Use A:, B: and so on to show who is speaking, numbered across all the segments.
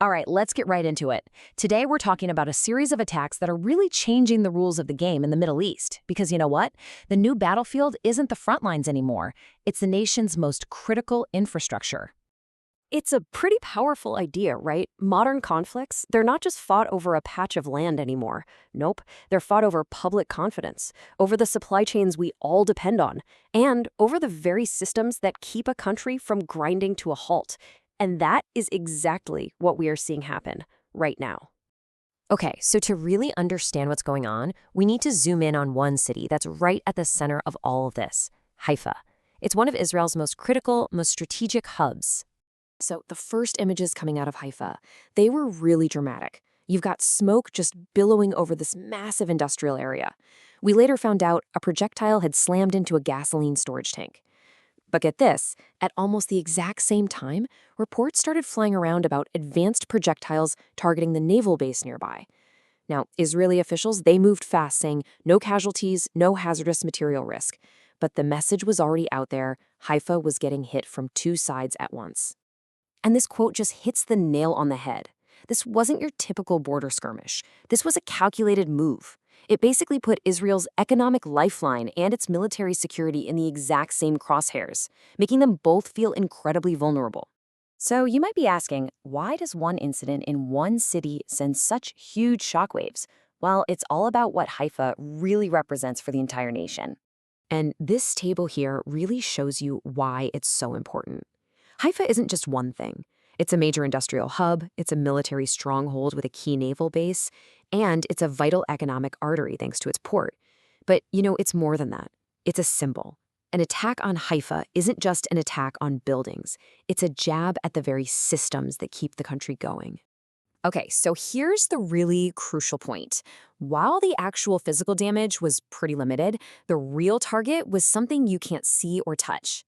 A: All right, let's get right into it. Today, we're talking about a series of attacks that are really changing the rules of the game in the Middle East. Because you know what? The new battlefield isn't the front lines anymore. It's the nation's most critical infrastructure.
B: It's a pretty powerful idea, right? Modern conflicts, they're not just fought over a patch of land anymore. Nope, they're fought over public confidence, over the supply chains we all depend on, and over the very systems that keep a country from grinding to a halt. And that is exactly what we are seeing happen right now.
C: Okay, so to really understand what's going on, we need to zoom in on one city that's right at the center of all of this, Haifa. It's one of Israel's most critical, most strategic hubs.
B: So the first images coming out of Haifa, they were really dramatic. You've got smoke just billowing over this massive industrial area. We later found out a projectile had slammed into a gasoline storage tank. But get this, at almost the exact same time, reports started flying around about advanced projectiles targeting the naval base nearby. Now, Israeli officials, they moved fast, saying no casualties, no hazardous material risk. But the message was already out there. Haifa was getting hit from two sides at once. And this quote just hits the nail on the head. This wasn't your typical border skirmish. This was a calculated move. It basically put Israel's economic lifeline and its military security in the exact same crosshairs, making them both feel incredibly vulnerable.
A: So you might be asking, why does one incident in one city send such huge shockwaves? Well, it's all about what Haifa really represents for the entire nation.
C: And this table here really shows you why it's so important. Haifa isn't just one thing. It's a major industrial hub, it's a military stronghold with a key naval base, and it's a vital economic artery thanks to its port. But, it's more than that. It's a symbol. An attack on Haifa isn't just an attack on buildings. It's a jab at the very systems that keep the country going.
A: Okay, so here's the really crucial point. While the actual physical damage was pretty limited, the real target was something you can't see or touch.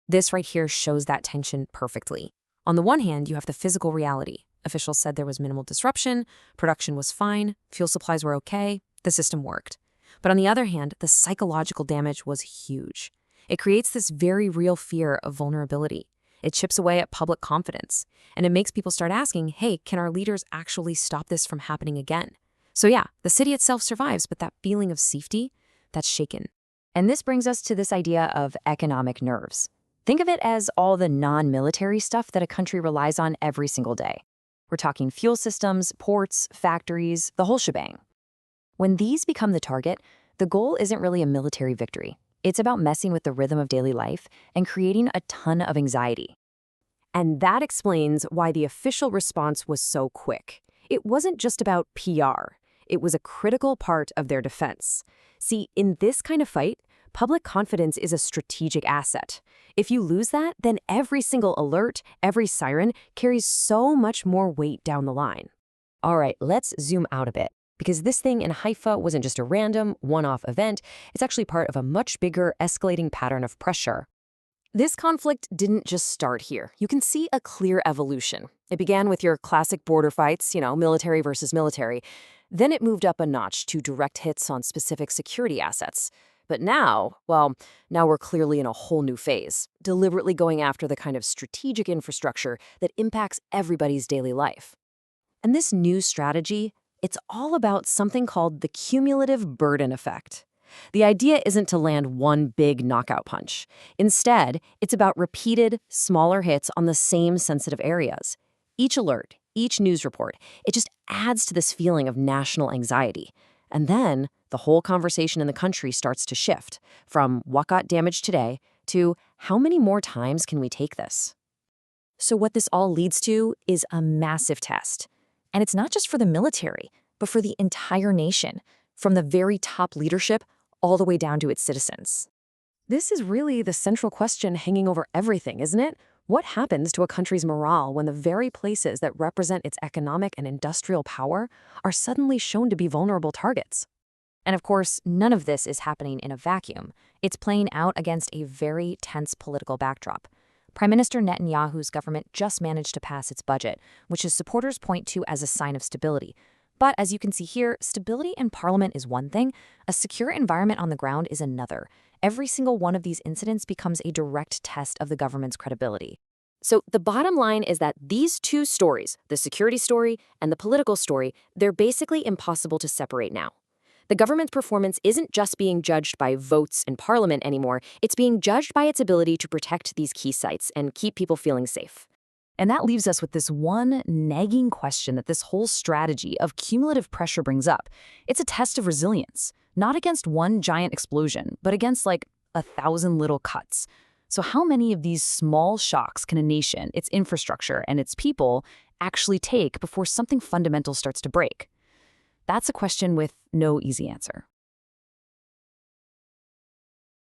C: This right here shows that tension perfectly. On the one hand, you have the physical reality. Officials said there was minimal disruption, production was fine, fuel supplies were okay, the system worked. But on the other hand, the psychological damage was huge. It creates this very real fear of vulnerability. It chips away at public confidence, and it makes people start asking, hey, can our leaders actually stop this from happening again? So yeah, the city itself survives, but that feeling of safety, that's shaken.
A: And this brings us to this idea of economic nerves. Think of it as all the non-military stuff that a country relies on every single day. We're talking fuel systems, ports, factories, the whole shebang. When these become the target, the goal isn't really a military victory. It's about messing with the rhythm of daily life and creating a ton of anxiety.
B: And that explains why the official response was so quick. It wasn't just about PR. It was a critical part of their defense. See, in this kind of fight, public confidence is a strategic asset. If you lose that, then every single alert, every siren carries so much more weight down the line.
C: All right, let's zoom out a bit, because this thing in Haifa wasn't just a random, one-off event. It's actually part of a much bigger, escalating pattern of pressure.
B: This conflict didn't just start here. You can see a clear evolution. It began with your classic border fights, military versus military. Then it moved up a notch to direct hits on specific security assets. But now we're clearly in a whole new phase, deliberately going after the kind of strategic infrastructure that impacts everybody's daily life.
A: And this new strategy, it's all about something called the cumulative burden effect. The idea isn't to land one big knockout punch. Instead, it's about repeated, smaller hits on the same sensitive areas. Each alert, each news report, it just adds to this feeling of national anxiety. And then the whole conversation in the country starts to shift from what got damaged today to how many more times can we take this? So what this all leads to is a massive test. And it's not just for the military, but for the entire nation, from the very top leadership all the way down to its citizens. This is really the central question hanging over everything, isn't it? What happens to a country's morale when the very places that represent its economic and industrial power are suddenly shown to be vulnerable targets? And of course, none of this is happening in a vacuum. It's playing out against a very tense political backdrop. Prime Minister Netanyahu's government just managed to pass its budget, which his supporters point to as a sign of stability. But as you can see here, stability in parliament is one thing, a secure environment on the ground is another. Every single one of these incidents becomes a direct test of the government's credibility.
B: So the bottom line is that these two stories, the security story and the political story, they're basically impossible to separate now. The government's performance isn't just being judged by votes in parliament anymore, it's being judged by its ability to protect these key sites and keep people feeling safe.
A: And that leaves us with this one nagging question that this whole strategy of cumulative pressure brings up. It's a test of resilience, not against one giant explosion, but against like 1,000 little cuts. So how many of these small shocks can a nation, its infrastructure, and its people actually take before something fundamental starts to break? That's a question with no easy answer.